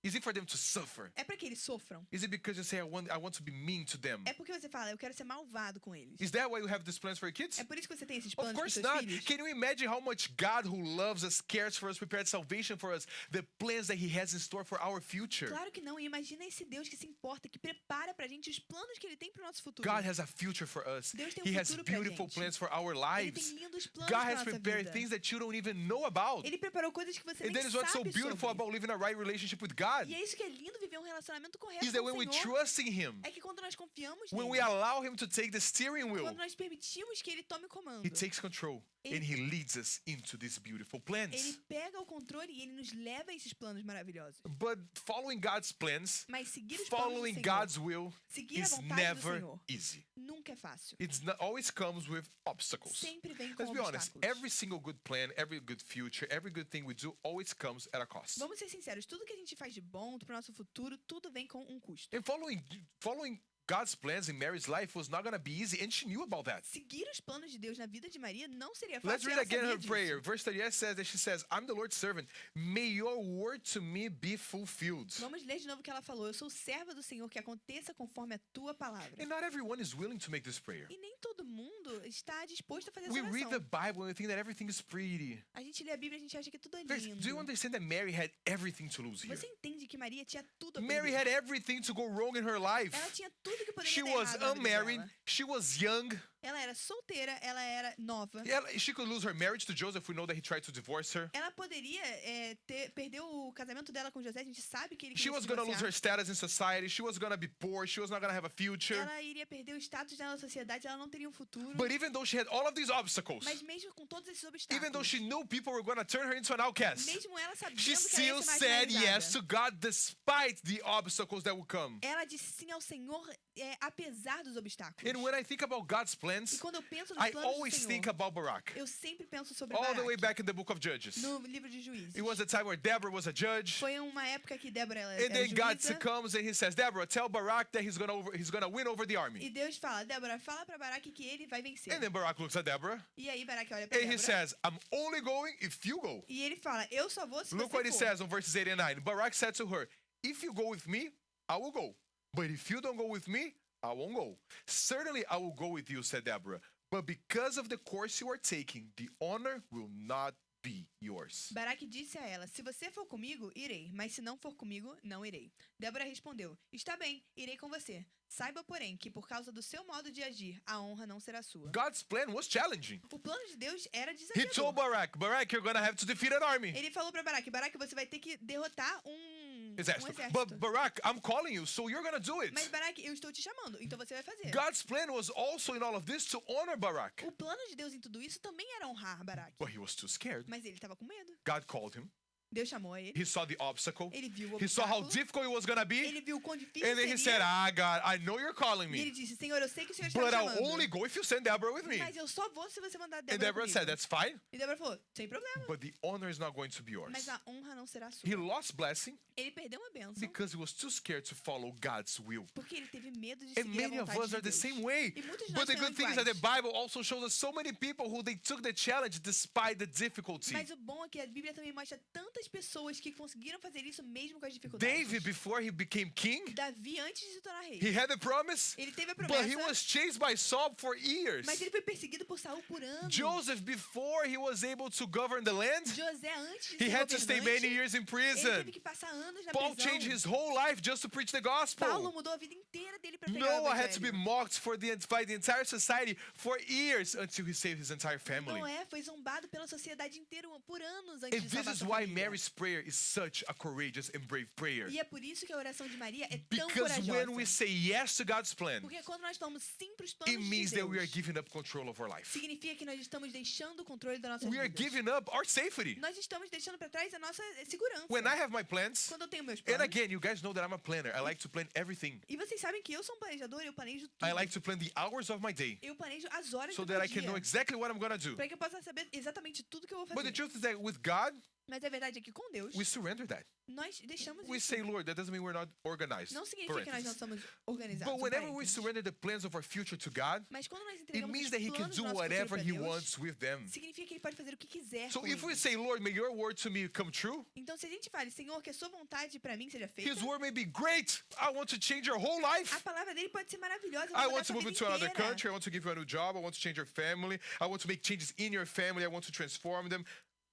A: Is it for them to suffer?
B: É para que eles sofram?
A: Is it because you say, I want to be mean to them?
B: É porque você fala, eu quero ser malvado com eles?
A: Is that why you have these plans for your kids?
B: É por isso que você tem esses
A: Of
B: planos para
A: course
B: seus
A: not.
B: filhos?
A: Can you imagine how much God, who loves us, cares for us, prepared salvation for us, the plans that he has in store for our future?
B: Claro que não. E imagina esse Deus que se importa, que prepara pra gente os planos que ele tem pro nosso futuro.
A: God has a future for us.
B: Deus tem
A: He has
B: futuro pra
A: beautiful
B: gente.
A: plans for our
B: Ele
A: lives.
B: tem lindos planos
A: God
B: pra
A: has
B: nossa
A: prepared
B: vida.
A: things that you don't even know about.
B: Ele preparou coisas que você
A: And
B: nem
A: that is what's so
B: sabe
A: beautiful
B: sobre.
A: about living a right relationship with God.
B: E é isso que é lindo, viver um relacionamento correto
A: Is that
B: com
A: when
B: o
A: we
B: Senhor.
A: trust in him,
B: É que quando nós confiamos
A: when we
B: nele,
A: allow him to take the steering wheel,
B: quando nós permitimos que ele tome o comando,
A: he takes control
B: Ele-
A: and he leads us into these beautiful
B: ele
A: plans.
B: pega o controle e ele nos leva a esses planos maravilhosos.
A: But following God's plans,
B: Mas seguir os planos do
A: following
B: Senhor,
A: God's will
B: seguir a
A: is
B: vontade do
A: never
B: Senhor,
A: easy.
B: nunca é fácil.
A: It always comes with obstacles.
B: Sempre vem com
A: Let's be honest,
B: obstáculos.
A: every single good plan, every good future, every good thing we do always comes at a cost.
B: Vamos ser sinceros, tudo que a gente faz de bom pro nosso futuro, tudo vem com um custo.
A: And following God's plans in Mary's life was not going to be easy, and she knew about that.
B: Seguir os planos de Deus na vida de Maria não seria
A: Let's
B: fácil. E
A: read
B: ela
A: again
B: sabia
A: her
B: disso.
A: prayer. Verse 38 says that she says, I'm the Lord's servant. May your word to me be fulfilled.
B: Vamos ler de novo o que ela falou. Eu sou serva do Senhor, que aconteça conforme a tua palavra.
A: And not everyone is willing to make this prayer.
B: E nem todo mundo está disposto a fazer essa
A: We read the
B: oração.
A: Bible and we think that everything is pretty.
B: A gente lê a Bíblia e a gente acha que tudo é
A: Guys,
B: lindo.
A: do you understand that Mary had everything to lose here?
B: Você entende que Maria tinha tudo a
A: Mary
B: perder.
A: had everything to go wrong in her life.
B: Ela tinha tudo que poderia
A: She
B: dar
A: was
B: errado na vida
A: unmarried,
B: dela.
A: she was young.
B: Ela era solteira, ela era nova.
A: She could lose her marriage to Joseph. We know that he tried to divorce her.
B: Ela poderia perder o casamento dela com José. A gente sabe que ele
A: She
B: queria
A: was
B: se
A: going to lose her
B: divorciar.
A: status in society. She was going to be poor. She was not going to have a future.
B: Ela iria perder o status dela na sociedade, ela não teria um futuro.
A: But even though she had all of these obstacles,
B: Mas mesmo com todos esses
A: even though
B: obstáculos,
A: she knew people were going to turn her into an outcast,
B: mesmo ela sabendo
A: she
B: que ela
A: still
B: ia ser
A: said
B: marginalizada,
A: yes to God despite the obstacles that would come.
B: ela disse sim ao Senhor, apesar dos obstáculos.
A: And when I think about God's
B: E
A: plans,
B: quando eu penso nos
A: I
B: planos do
A: always
B: Senhor,
A: think about Barak.
B: eu sempre penso sobre
A: All the way
B: Baraque,
A: back in the book of Judges.
B: no livro de Juízes.
A: It was a time where Deborah was a judge.
B: Foi uma época que Débora ela
A: And
B: era
A: then God
B: juíza,
A: comes and he says, Deborah, tell Barak that he's gonna win over the army.
B: e Deus fala, Débora, fala pra Baraque que ele vai vencer.
A: And then Barak looks at Deborah
B: E aí Baraque olha pra
A: and he
B: Débora,
A: says, I'm only going if you go.
B: e ele fala, eu só vou se
A: Look
B: você
A: what he
B: for.
A: says on verses 8 and 9. Barak said to her, if you go with me, I will go. But if you don't go with me, I won't go. Certainly I will go with you, said Deborah. But because of the course you are taking, the honor will not be yours.
B: Baraque disse a ela, se você for comigo, irei, mas se não for comigo, não irei. Débora respondeu, está bem, irei com você. Saiba, porém, que por causa do seu modo de agir, a honra não será sua.
A: God's plan was challenging.
B: O plano de Deus era
A: He told
B: desafiador.
A: Barak, you're gonna have to defeat an army.
B: Ele falou pra Baraque, Baraque, você vai ter que derrotar um
A: Exército.
B: exército.
A: But Barak, I'm calling you, so you're gonna do it.
B: Mas Baraque, eu estou te chamando, então você vai fazer.
A: God's plan was also in all of this to honor Barak.
B: O plano de Deus em tudo isso também era honrar Baraque.
A: But he was too scared.
B: Mas ele estava com medo.
A: God called him.
B: Deus chamou ele.
A: He saw the obstacle.
B: Ele viu o
A: He saw how
B: obstáculo.
A: difficult it was going to be.
B: Ele viu o quão difícil
A: And then he
B: seria.
A: said, God, I know you're calling
B: E ele
A: me,
B: disse, Senhor, eu sei que o Senhor está
A: but
B: me
A: I'll
B: chamando.
A: only go if you send Deborah with me.
B: Mas eu só vou se você mandar
A: And
B: Débora
A: Deborah
B: comigo.
A: said, that's fine,
B: E Débora falou, sem problema.
A: but the honor is not going to be yours.
B: Mas a honra não será sua.
A: He lost blessing
B: Ele perdeu uma bênção
A: because he was too scared to follow God's will.
B: porque ele teve medo de
A: And
B: seguir a
A: many of
B: vontade
A: us
B: de
A: are the
B: Deus.
A: same way.
B: E muitos de
A: But
B: nós
A: the
B: serão
A: good thing is that the
B: iguais.
A: Bible also shows us so many people who they took the challenge despite the difficulty.
B: Mas o bom é que a Bíblia também mostra tantas pessoas que conseguiram fazer isso mesmo com as dificuldades.
A: David, before he became king,
B: Davi, antes de se tornar rei,
A: he had the promise,
B: ele teve a
A: but
B: promessa,
A: he was chased by Saul for years.
B: mas ele foi perseguido por Saul por anos.
A: Joseph, before he was able to govern the land,
B: José, antes de
A: he
B: ser
A: had to stay
B: governante,
A: many years in
B: ele
A: prison.
B: teve que passar anos na
A: Paul
B: prisão.
A: changed his whole life just to preach the
B: Paulo
A: gospel.
B: mudou a vida inteira dele para pregar o
A: Noah had to be
B: evangelho.
A: mocked by the entire society for years until he saved his entire family.
B: Noé foi zombado pela sociedade inteira por anos antes
A: And
B: de
A: this
B: salvar
A: is
B: sua
A: why
B: família.
A: Mary's prayer is such a courageous and brave prayer.
B: E é por isso que a oração de Maria é tão
A: Because when we
B: corajosa.
A: say yes to God's plan,
B: Porque quando nós falamos sim para os
A: it
B: planos de
A: means that we are
B: Deus,
A: giving up control of our life.
B: significa que nós estamos deixando o controle da nossa
A: We are
B: vida.
A: giving up our safety.
B: Nós estamos deixando para trás a nossa segurança.
A: When I have my plans,
B: Quando eu tenho meus
A: and
B: planos.
A: again, you guys know that I'm a planner. I like to plan everything.
B: E vocês sabem que eu sou um planejador, eu planejo
A: I
B: tudo.
A: like to plan the hours of my day
B: Eu planejo as horas
A: so
B: do
A: that
B: meu
A: I can
B: dia.
A: know exactly what I'm going to do.
B: Para que eu possa saber exatamente tudo que eu vou
A: But the
B: fazer.
A: truth is that with God,
B: Mas a verdade é que com Deus,
A: we surrender that.
B: nós deixamos
A: We
B: isso.
A: say, Lord, that doesn't mean we're not organized.
B: Não significa que nós não
A: Parentheses.
B: somos organizados.
A: But whenever we
B: parênteses.
A: surrender the plans of our future to God,
B: Mas quando nós
A: it
B: entregamos
A: means
B: os
A: that He can
B: planos
A: do
B: do nosso futuro
A: whatever
B: para
A: He
B: Deus,
A: wants with them.
B: significa que ele pode fazer o que quiser
A: So
B: com
A: if we
B: eles.
A: say, Lord, may your word to me come true,
B: Então se a gente fala, Senhor, que a sua vontade para mim seja feita,
A: His word may be great. I want to change your whole life.
B: a palavra dele pode ser maravilhosa.
A: I
B: vai mudar
A: want to
B: sua
A: move
B: vida
A: into another
B: inteira.
A: country. I want to give you a new job. I want to change your family. I want to make changes in your family. I want to transform them.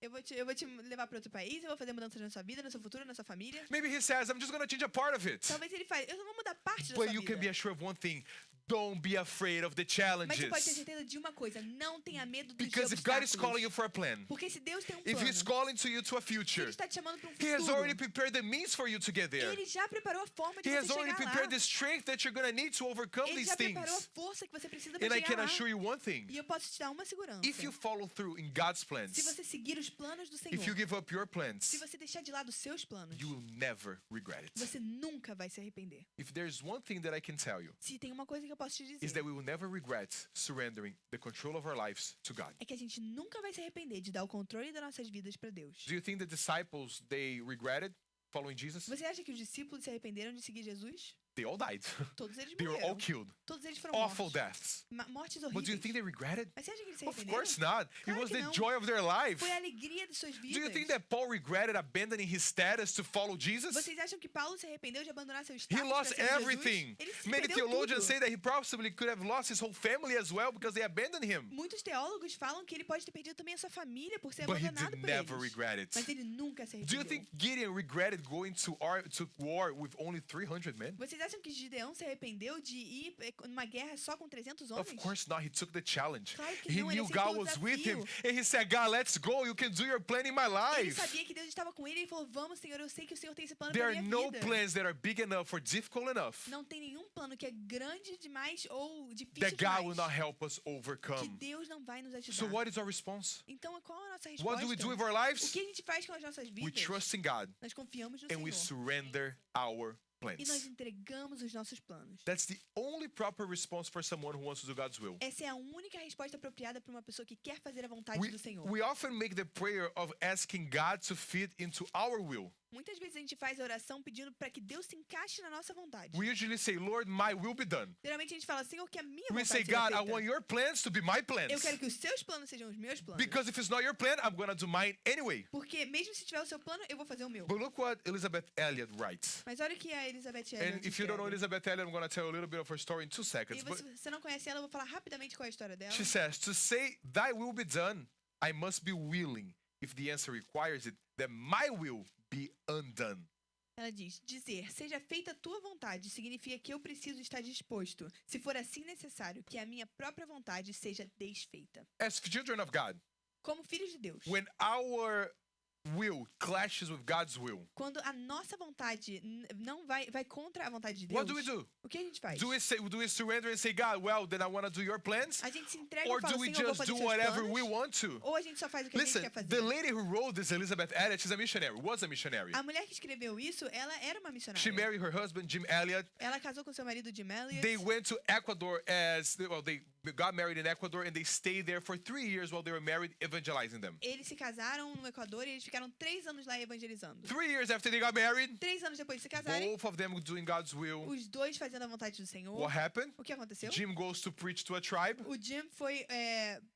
B: Eu vou te levar para outro país, eu vou fazer mudanças na sua vida, no seu futuro, na sua família.
A: Maybe He says, I'm just going to change a part of it.
B: Talvez ele fale, eu não vou mudar parte da
A: But
B: sua
A: you can be
B: vida.
A: assured of one thing. Don't be afraid of the
B: Mas você pode ter
A: challenges.
B: certeza de uma coisa, não tenha medo dos
A: Because if God is calling you
B: obstáculos.
A: for a plan,
B: Porque se Deus tem um
A: if He's
B: plano,
A: calling to you to a
B: se
A: future,
B: Ele está te chamando para um
A: He has
B: futuro,
A: already prepared the means for you to get there.
B: Ele já preparou a forma de
A: He has
B: você
A: already
B: chegar lá.
A: prepared the strength that you're going to need to overcome
B: Ele
A: these
B: já preparou a
A: things.
B: força que você precisa para
A: And I
B: chegar
A: can
B: lá.
A: assure you one thing.
B: E eu posso te dar uma segurança.
A: If you follow through in God's
B: Se
A: plans,
B: você seguir os planos do Senhor,
A: if you give up your
B: se
A: plans,
B: você deixar de lado os seus planos,
A: you will never regret it.
B: você nunca vai se arrepender.
A: If there's one thing that I can tell you,
B: Se tem uma coisa que eu posso te
A: is
B: dizer,
A: that we will never regret surrendering the control of our lives to God.
B: é que a gente nunca vai se arrepender de dar o controle das nossas vidas para Deus.
A: Do you think the disciples, they regretted following Jesus?
B: Você acha que os discípulos se arrependeram de seguir Jesus?
A: They all died.
B: Todos eles
A: They were all
B: morreram.
A: killed.
B: Todos eles foram
A: Awful
B: mortos.
A: deaths.
B: Mortes
A: But do you
B: horríveis.
A: think they regretted?
B: Mas você acha que eles se
A: Of
B: arrependeram?
A: course not. It
B: Claro
A: was
B: que
A: the
B: não.
A: joy of their life.
B: Foi a alegria de suas
A: Do you
B: vidas.
A: think that Paul regretted abandoning his status to follow Jesus?
B: Vocês acham que Paulo se arrependeu de abandonar seu
A: He
B: status
A: lost
B: para seguir
A: everything.
B: Jesus? Ele se
A: Many
B: perdeu
A: theologians
B: tudo.
A: say that he possibly could have lost his whole family as well because they abandoned him.
B: Muitos teólogos falam que ele pode ter perdido também a sua família por ser
A: But he
B: abandonado
A: did
B: por
A: never
B: eles.
A: regret it.
B: Mas ele nunca se
A: Do you
B: arrependeu.
A: think Gideon regretted going to war with only 300 men?
B: Vocês acham que Gideão se arrependeu de ir numa guerra só com 300 homens?
A: Of course not. He took the challenge.
B: Claro que
A: He
B: não, ele
A: knew
B: aceitou
A: God
B: o
A: was with him.
B: desafio.
A: And he said, God, let's go. You can do your plan in my
B: Ele
A: life.
B: sabia que Deus estava com ele e ele falou, vamos, Senhor, eu sei que o Senhor tem esse plano
A: There
B: para
A: are
B: minha
A: no
B: vida.
A: plans that are big enough or difficult enough
B: Não tem nenhum plano que é grande demais ou difícil
A: that God will not
B: demais
A: help us
B: que
A: overcome.
B: Deus não vai nos ajudar.
A: So what is our response?
B: Então, qual a nossa
A: What do we
B: resposta?
A: do with our
B: O
A: lives?
B: que a gente faz com as nossas
A: We
B: vidas?
A: trust in God
B: Nós confiamos no
A: and we
B: Senhor
A: surrender our
B: e nós
A: plans.
B: entregamos os nossos planos.
A: That's the only proper response for someone who wants to do God's will.
B: Essa é a única resposta apropriada para uma pessoa que quer fazer a vontade do Senhor.
A: We often make the prayer of asking God to fit into our will.
B: Muitas vezes a gente faz a oração pedindo para que Deus se encaixe na nossa vontade.
A: We usually say, Lord, my will be done.
B: Geralmente a gente fala, Senhor, que a minha
A: We
B: vontade
A: say,
B: seja
A: God, I
B: feita.
A: want your plans to be my
B: Eu
A: plans.
B: quero que os seus planos sejam os meus planos.
A: Because if it's not your plan, I'm going to do mine anyway.
B: Porque mesmo se tiver o seu plano, eu vou fazer o meu.
A: But look what Elizabeth Elliot writes.
B: Mas olha o que a Elizabeth
A: And
B: Elliot
A: if you don't know
B: escreve.
A: Elizabeth Elliot, I'm going to tell you a little bit of her story in 2
B: E
A: seconds. But
B: se você não conhece ela, eu vou falar rapidamente qual é a história dela.
A: she says, to say, thy will be done, I must be willing, if the answer requires it, that my will be undone.
B: Ela diz, dizer, seja feita a tua vontade, significa que eu preciso estar disposto, se for assim necessário, que a minha própria vontade seja desfeita.
A: As children of God,
B: Como filhos de Deus,
A: when our will clashes with God's will,
B: Quando a nossa vontade não vai contra a vontade de Deus,
A: what do we do?
B: o que a gente faz?
A: Do we surrender and say, God, well, then I want to do your plans?
B: A gente se entrega
A: Or
B: e fala,
A: do we
B: Senhor, eu vou
A: just
B: fazer
A: do
B: seus
A: whatever
B: planos,
A: we want to?
B: ou a gente só faz o que a
A: Listen,
B: gente quer
A: the
B: fazer.
A: lady who wrote this, Elizabeth Elliot, she's a missionary, was a missionary.
B: A mulher que escreveu isso, ela era uma
A: She
B: missionária.
A: married her husband, Jim Elliot.
B: Ela casou com seu marido Jim Elliot.
A: They went to Ecuador they got married in Ecuador and they stayed there for 3 years while they were married, evangelizing them.
B: Eles se casaram no Equador e eles ficaram 3 anos lá evangelizando.
A: 3 years after they got married,
B: 3 anos depois de se casarem,
A: both of them doing God's will.
B: os dois fazendo a vontade do Senhor.
A: What happened?
B: O que aconteceu?
A: Jim goes to preach to a tribe
B: O Jim foi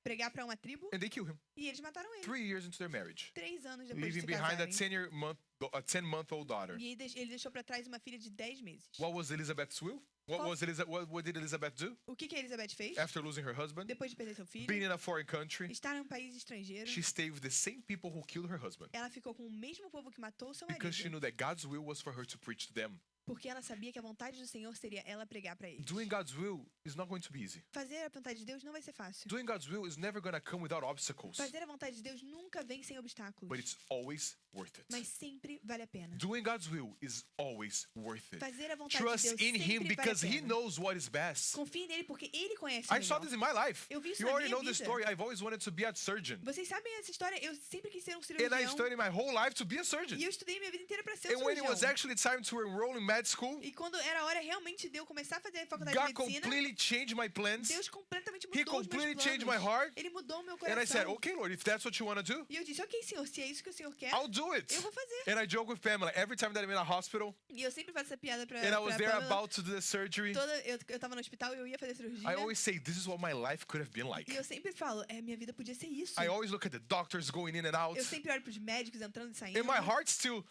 B: pregar pra uma tribo
A: and they kill him.
B: e eles mataram ele.
A: 3 years into their marriage,
B: 3 anos depois de
A: leaving
B: se
A: behind
B: casarem.
A: a 10-month-old daughter.
B: E ele deixou pra trás uma filha de 10 meses.
A: What was Elizabeth's will? What did Elizabeth do
B: O que a Elizabeth fez?
A: after losing her husband?
B: Depois de perder seu filho,
A: Being in a foreign country,
B: estar em um país estrangeiro,
A: she stayed with the same people who killed her husband
B: ela ficou com o mesmo povo que matou o seu
A: because she
B: marido.
A: knew that God's will was for her to preach to them.
B: Porque ela sabia que a vontade do Senhor seria ela pregar pra eles.
A: Doing God's will is not going to be easy.
B: Fazer a vontade de Deus não vai ser fácil.
A: Doing God's will is never going to come without obstacles,
B: Fazer a vontade de Deus nunca vem sem obstáculos.
A: but it's always worth it.
B: Mas sempre vale a pena.
A: Doing God's will is always worth it.
B: Fazer a vontade
A: Trust
B: de Deus
A: in Him
B: sempre
A: because
B: vale
A: He
B: a pena.
A: knows what is best.
B: Confie nele porque ele conhece
A: I saw
B: melhor.
A: this in my life.
B: Eu vi isso
A: You
B: na
A: already
B: minha
A: know this
B: vida.
A: story. I've always wanted to be a surgeon.
B: Vocês sabem essa história? Eu sempre quis ser um
A: And I
B: cirurgião.
A: studied my whole life to be a surgeon.
B: E eu estudei minha vida inteira pra ser um
A: And when it was
B: cirurgião.
A: actually time to enroll in med school,
B: E quando era a hora realmente de eu começar a fazer a faculdade
A: God
B: de medicina,
A: completely changed my plans.
B: Deus completamente
A: He
B: mudou os meus
A: completely changed my
B: planos.
A: heart.
B: Ele mudou o meu
A: And I said,
B: coração.
A: okay, Lord, if that's what you want to do,
B: E eu disse, ok, Senhor, se é isso que o Senhor quer,
A: I'll do it.
B: eu vou fazer.
A: And I joke with Pamela every time that I'm in a hospital
B: E eu sempre faço essa piada pra,
A: and I was
B: pra
A: there
B: Pamela.
A: about to do the surgery,
B: Eu tava no hospital e eu ia fazer cirurgia.
A: I always say, this is what my life could have been like.
B: E eu sempre falo, minha vida podia ser isso.
A: I always look at the doctors going in and out.
B: Eu sempre olho pros médicos entrando e saindo.
A: And my heart still,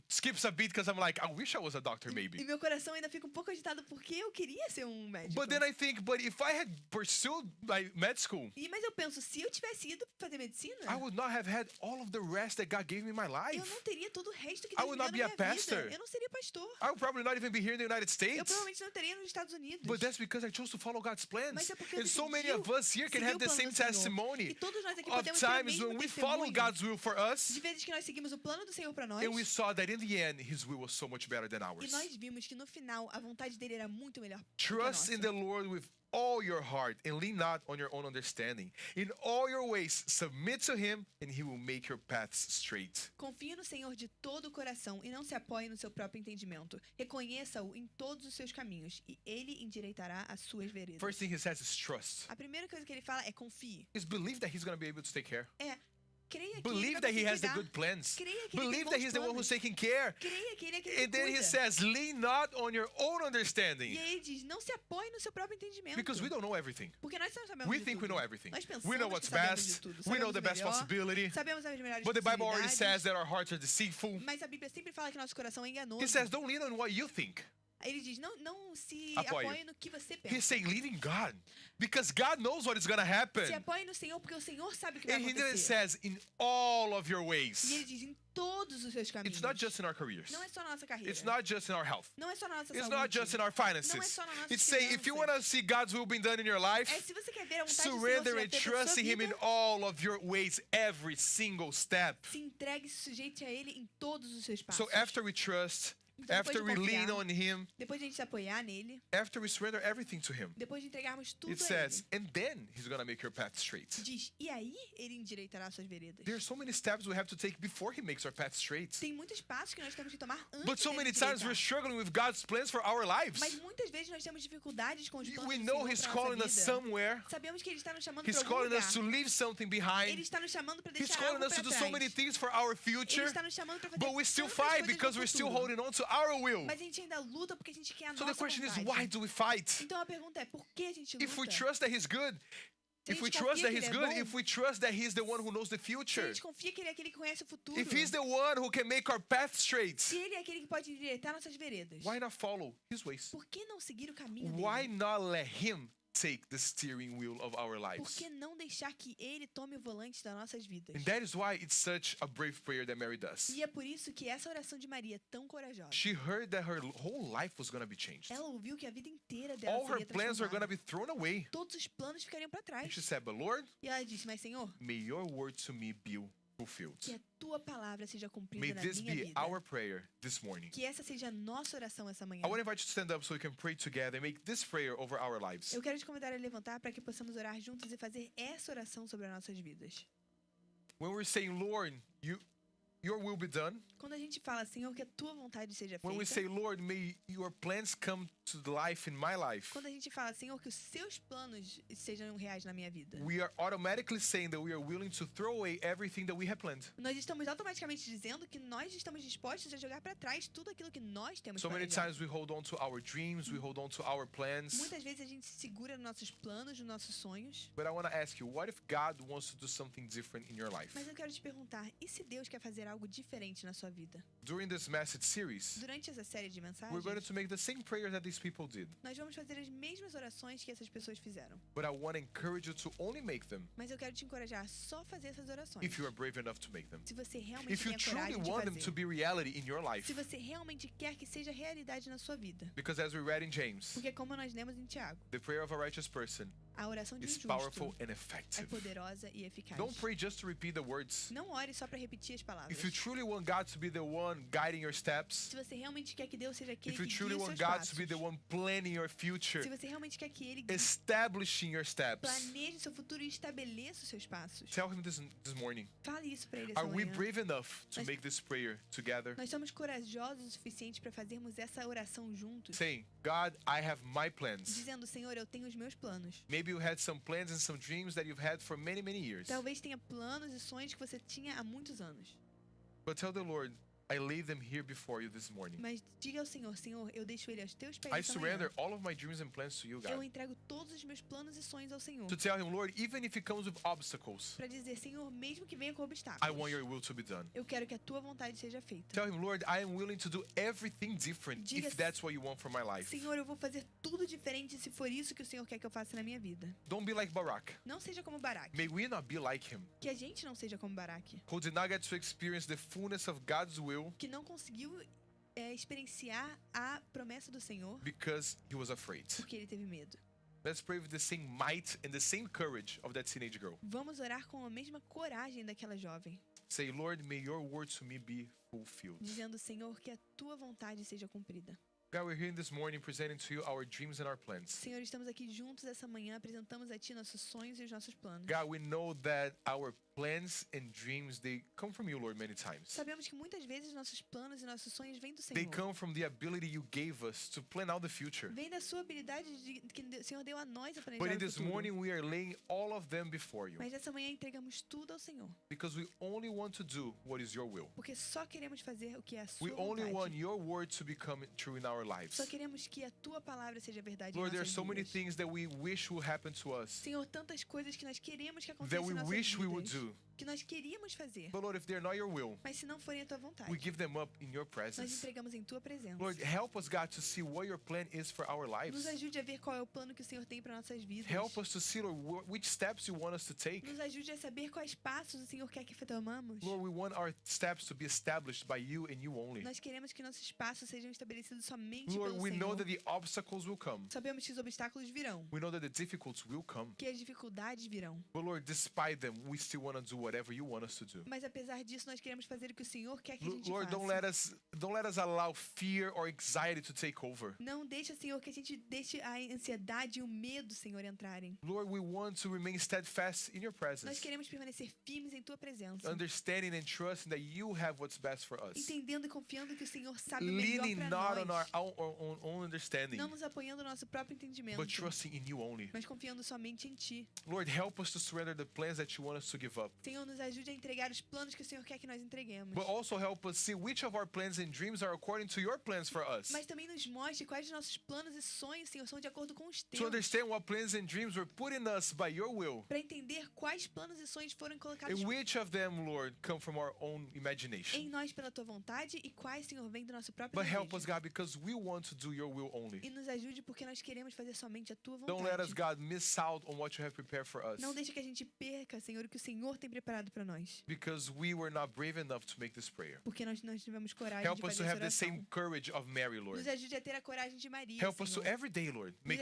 A: skips a beat because I'm like, I wish I was a doctor
B: E
A: maybe.
B: meu coração ainda fica um pouco agitado porque eu queria ser um médico.
A: But then I think, but if I had pursued my med school,
B: Mas eu penso, se eu tivesse ido fazer medicina,
A: I would not have had all of the rest that God gave me in my
B: eu
A: life.
B: não teria todo o resto que
A: I
B: Deus
A: would
B: me deu
A: not
B: na
A: be a
B: minha
A: pastor.
B: vida. Eu não seria pastor.
A: I would probably not even be here in the United
B: Eu
A: States.
B: provavelmente não teria nos Estados Unidos.
A: But that's because I chose to follow God's plans.
B: Mas é porque eu
A: And so many
B: decidi
A: of us here can
B: seguir
A: have
B: o
A: the
B: plano
A: same
B: do Senhor.
A: testimony
B: E todos nós aqui
A: of
B: podemos ter o
A: times
B: mesmo
A: when we follow
B: testemunho
A: God's will for us
B: de vezes que nós seguimos o plano do Senhor pra nós.
A: and we saw that in the end His will was so much better than
B: E
A: ours.
B: nós vimos que no final a vontade dele era muito melhor do que a
A: Trust in
B: nossa.
A: the Lord with all your heart and lean not on your own understanding. In all your ways, submit to Him and He will make your paths straight.
B: Confie no Senhor de todo o coração e não se apoie no seu próprio entendimento. Reconheça-o em todos os seus caminhos e ele endireitará as suas veredas.
A: First thing He says is trust.
B: A primeira coisa que ele fala é confie.
A: Is believe that He's going to be able to take care.
B: Creia que
A: Believe
B: ele
A: that He
B: vai
A: has the
B: cuidar.
A: good plans.
B: Creia que ele
A: Believe
B: tem
A: that
B: bons
A: He's the one
B: planos.
A: who's taking care.
B: Creia que ele é aquele que
A: And then He
B: cuida.
A: says, lean not on your own
B: E
A: understanding.
B: aí ele diz, não se apoie no seu próprio entendimento.
A: Because we don't know everything.
B: Porque nós não sabemos
A: We
B: de
A: think we
B: tudo.
A: know everything.
B: Nós pensamos
A: We know
B: que
A: what's
B: sabemos de
A: best.
B: tudo.
A: We know
B: Sabemos
A: the
B: o
A: best
B: melhor,
A: possibility.
B: sabemos as melhores
A: But the Bible already
B: possibilidades.
A: says that our hearts are deceitful.
B: Mas a Bíblia sempre fala que nosso coração é enganoso.
A: He says, don't lean on what you think.
B: Ele diz, não se
A: Apoie.
B: apoie no que você
A: He's
B: pensa.
A: saying, lean in God. Because God knows what is going to happen.
B: Se apoie no Senhor, porque o Senhor sabe o que vai
A: And He then
B: acontecer.
A: says, in all of your
B: E
A: ways.
B: ele diz, em todos os seus caminhos.
A: It's not just in our careers.
B: Não é só na nossa carreira.
A: It's not just in our health.
B: Não é só na nossa
A: It's
B: saúde.
A: not just in our
B: Não é
A: finances.
B: só na nossas
A: It's saying, if you want
B: finanças.
A: to see God's will being done in your life,
B: É, se você quer ver a vontade do Senhor
A: surrender
B: seja
A: and
B: feita na
A: trust
B: sua
A: in Him
B: vida,
A: in all of your ways, every single step.
B: se entregue e se sujeite a Ele em todos os seus passos.
A: So after we trust,
B: Então, depois
A: after
B: de
A: we lean
B: confiar,
A: on Him,
B: depois de a gente se apoiar nele,
A: after we surrender everything to Him,
B: depois de entregarmos tudo
A: it
B: a
A: says,
B: Ele,
A: and then He's going to make your path straight.
B: diz, e aí Ele endireitará suas veredas.
A: There are so many steps we have to take before He makes our path straight.
B: Tem muitos passos que nós temos que tomar antes
A: But so
B: dele
A: many times
B: endireitar.
A: we're struggling with God's plans for our lives.
B: Mas muitas vezes nós temos dificuldades com os planos
A: We
B: do
A: know
B: Senhor
A: He's
B: pra
A: calling
B: nossa
A: us
B: vida.
A: somewhere.
B: Sabemos que Ele está nos chamando
A: He's
B: para algum
A: calling
B: lugar.
A: us to leave something
B: Ele
A: behind.
B: está nos chamando para
A: He's
B: deixar
A: calling
B: algo
A: us to
B: para
A: do so many
B: trás.
A: things for our
B: Ele
A: future.
B: está nos chamando para fazer
A: But we still
B: tantas
A: fight
B: coisas
A: because
B: no
A: we're still
B: futuro.
A: holding on to our will.
B: Mas a gente ainda luta porque a gente quer a
A: So the
B: nossa
A: question is,
B: vontade.
A: why do we fight?
B: Então a pergunta é, por que a gente luta?
A: If we trust that He's good,
B: Se a
A: if we
B: gente
A: trust
B: confia
A: that
B: que
A: He's
B: Ele é
A: good,
B: bom,
A: if we trust that He's the one who knows the
B: se a
A: future,
B: gente confia que Ele é aquele que conhece o futuro,
A: if He's the one who can make our path straight,
B: se Ele é aquele que pode endireitar nossas veredas,
A: why not follow His ways?
B: por que não seguir o caminho
A: Why
B: dele?
A: not let Him take the steering wheel of our
B: Por
A: lives?
B: que não deixar que Ele tome o volante das nossas vidas?
A: And that is why it's such a brave prayer that Mary does.
B: E é por isso que essa oração de Maria é tão corajosa.
A: She heard that her whole life was going to be changed.
B: Ela ouviu que a vida inteira dela
A: All her
B: seria
A: plans were going to
B: transformada.
A: be thrown away.
B: Todos os planos ficariam para
A: And
B: trás.
A: she said, but Lord,
B: E ela disse, mas Senhor,
A: may your word to me be fulfilled.
B: Que a tua palavra seja cumprida
A: May
B: na
A: this
B: minha
A: be
B: vida.
A: our prayer this morning.
B: Que essa seja a nossa oração essa manhã.
A: I want to invite you to stand up so we can pray together and make this prayer over our lives.
B: Eu quero te convidar a levantar para que possamos orar juntos e fazer essa oração sobre as nossas vidas.
A: When we're saying, Lord, your will be done.
B: Quando a gente fala, Senhor, que a tua vontade seja
A: When we
B: feita.
A: say, Lord, may your plans come to life in my life.
B: Quando a gente fala, Senhor, que os seus planos sejam reais na minha vida.
A: We are automatically saying that we are willing to throw away everything that we have planned.
B: Nós estamos automaticamente dizendo que nós estamos dispostos a jogar para trás tudo aquilo que nós temos
A: So many
B: planejado.
A: times we hold on to our dreams, we hold on to our plans.
B: Muitas vezes a gente se segura nos nossos planos, nos nossos sonhos.
A: But I want to ask you, what if God wants to do something different in your life?
B: Mas eu quero te perguntar, e se Deus quer fazer algo diferente na sua vida?
A: During this message series,
B: Durante essa série de
A: we're
B: mensagens,
A: going to make the same prayer that these people did.
B: nós vamos fazer as mesmas orações que essas pessoas fizeram.
A: But I want to encourage you to only make them
B: Mas eu quero te encorajar a só fazer essas orações.
A: if you are brave enough to make them.
B: Se você realmente
A: If you
B: tem a
A: truly
B: coragem de
A: want them to
B: fazer.
A: be reality in your life.
B: Se você realmente quer que seja realidade na sua vida.
A: Because as we read in James,
B: Porque como nós lemos em Tiago,
A: the prayer of a righteous person
B: a oração de um
A: is
B: justo
A: powerful and
B: é
A: effective.
B: poderosa e eficaz.
A: Don't pray just to repeat the words.
B: Não ore só para repetir as palavras.
A: If you truly want God to be the one guiding your steps,
B: Se você realmente quer que Deus seja aquele
A: if you
B: que
A: truly
B: guie os
A: want
B: seus
A: God
B: passos.
A: to be the one planning your future,
B: Se você realmente quer que Ele
A: establishing your steps,
B: planeje seu futuro e estabeleça os seus passos.
A: tell Him this morning.
B: Fale isso para Ele essa
A: Are we
B: manhã.
A: brave enough to
B: Nós-
A: make this prayer together?
B: Nós somos corajosos o suficiente para fazermos essa oração juntos.
A: Saying, God, I have my plans.
B: Dizendo, Senhor, eu tenho os meus planos.
A: Maybe you had some plans and some dreams that you've had for many, many years.
B: Talvez tenha planos e sonhos que você tinha há muitos anos.
A: But tell the Lord, I lay them here before you this morning.
B: Mas diga ao Senhor, Senhor, eu deixo ele aos teus pés
A: I
B: essa manhã.
A: surrender all of my dreams and plans to you,
B: Eu
A: God.
B: entrego todos os meus planos e sonhos ao Senhor.
A: To tell Him, Lord, even if it comes with obstacles,
B: Para dizer, Senhor, mesmo que venha com
A: I
B: obstáculos,
A: want your will to be done.
B: eu quero que a tua vontade seja feita.
A: Tell Him, Lord, I am willing to do everything different
B: Diga-
A: if that's what you want for my life.
B: Senhor, eu vou fazer tudo diferente se for isso que o Senhor quer que eu faça na minha vida.
A: Don't be like Barak.
B: Não seja como Baraque.
A: May we not be like him,
B: Que a gente não seja como Baraque.
A: who did not get to experience the fullness of God's will
B: Que não conseguiu experienciar a promessa do Senhor
A: because he was afraid.
B: porque ele teve medo.
A: Let's pray with the same might and the same courage of that teenage girl.
B: Vamos orar com a mesma coragem daquela jovem.
A: Say, Lord, may your word to me be fulfilled.
B: Dizendo, Senhor, que a tua vontade seja cumprida.
A: God, we're here this morning presenting to you our dreams and our plans.
B: Senhor, estamos aqui juntos essa manhã, apresentamos a Ti nossos sonhos e os nossos planos.
A: God, we know that our plans and dreams, they come from you, Lord, many times.
B: Sabemos que muitas vezes nossos planos e nossos sonhos vêm do
A: They
B: Senhor.
A: come from the ability you gave us to plan out the future.
B: Vem da sua habilidade que o Senhor deu a nós a
A: But
B: planejar
A: in
B: o
A: this
B: futuro.
A: morning, we are laying all of them before you
B: Mas essa manhã entregamos tudo ao Senhor.
A: because we only want to do what is your will.
B: Porque só queremos fazer o que é a sua
A: We only want
B: vontade.
A: your word to become true in our lives.
B: Só queremos que a tua palavra seja verdade em
A: Lord, there are
B: nossas
A: so many
B: vidas.
A: things that we wish will happen to us,
B: Senhor, tantas coisas que nós queremos que
A: that
B: aconteçam
A: we
B: em nossas
A: wish we would
B: vidas.
A: do.
B: Que nós queríamos fazer.
A: But Lord, if they're not your will,
B: Mas se não forem a tua vontade,
A: we give them up in your
B: nós
A: presence.
B: entregamos em tua presença.
A: Lord, help us, God, to see what your plan is for our
B: Nos
A: lives.
B: ajude a ver qual é o plano que o Senhor tem para nossas vidas.
A: Help us to see, Lord, which steps you want us to take.
B: Nos ajude a saber quais passos o Senhor quer que tomamos.
A: Lord, we want our steps to be established by you and you only.
B: Nós queremos que nossos passos sejam estabelecidos somente
A: Lord,
B: pelo
A: we know
B: Senhor.
A: that the obstacles will come.
B: Sabemos que os obstáculos virão,
A: We know that the difficulties will come.
B: que as dificuldades virão.
A: But Lord, despite them, we still want to do whatever you want us to do.
B: Mas apesar disso, nós queremos fazer o que o Senhor quer que a gente
A: Lord,
B: faça.
A: don't let us allow fear or anxiety to take over.
B: Não deixa, Senhor, que a gente deixe a ansiedade e o medo, Senhor, entrarem.
A: Lord, we want to remain steadfast in your
B: Nós
A: presence,
B: queremos permanecer firmes em tua presença,
A: understanding and trusting that you have what's best for us.
B: entendendo e confiando que o Senhor sabe o melhor
A: Leaning
B: para
A: not on
B: nós.
A: our own understanding,
B: Não nos apoiando no nosso próprio entendimento,
A: but trusting in you only.
B: mas confiando somente em Ti.
A: Lord, help us to surrender the plans that you want us to give up.
B: Senhor, nos ajude a entregar os planos que o Senhor quer que nós entreguemos.
A: But also help us see which of our plans and dreams are according to your plans for us.
B: Mas também nos mostre quais dos nossos planos e sonhos, Senhor, são de acordo com os
A: To
B: teus.
A: understand what plans and dreams were put in us by your will.
B: Para entender quais planos e sonhos foram colocados
A: And which of them, Lord, come from our own
B: em
A: imagination.
B: nós pela tua vontade e quais, Senhor, vêm do nosso próprio
A: But help us,
B: desejo.
A: God, because we want to do your will only.
B: E nos ajude porque nós queremos fazer somente a tua
A: Don't let us,
B: vontade.
A: God, miss out on what you have prepared for us.
B: Não deixe que a gente perca, Senhor, o que o Senhor tem preparado para nós.
A: Because we were not brave enough to make this prayer.
B: Porque nós não tivemos coragem
A: Help
B: de
A: us to
B: fazer
A: have the
B: essa
A: same
B: oração.
A: courage of Mary, Lord.
B: Nos ajude a ter a coragem de Maria,
A: Help us to
B: Senhor.
A: every day, Lord, make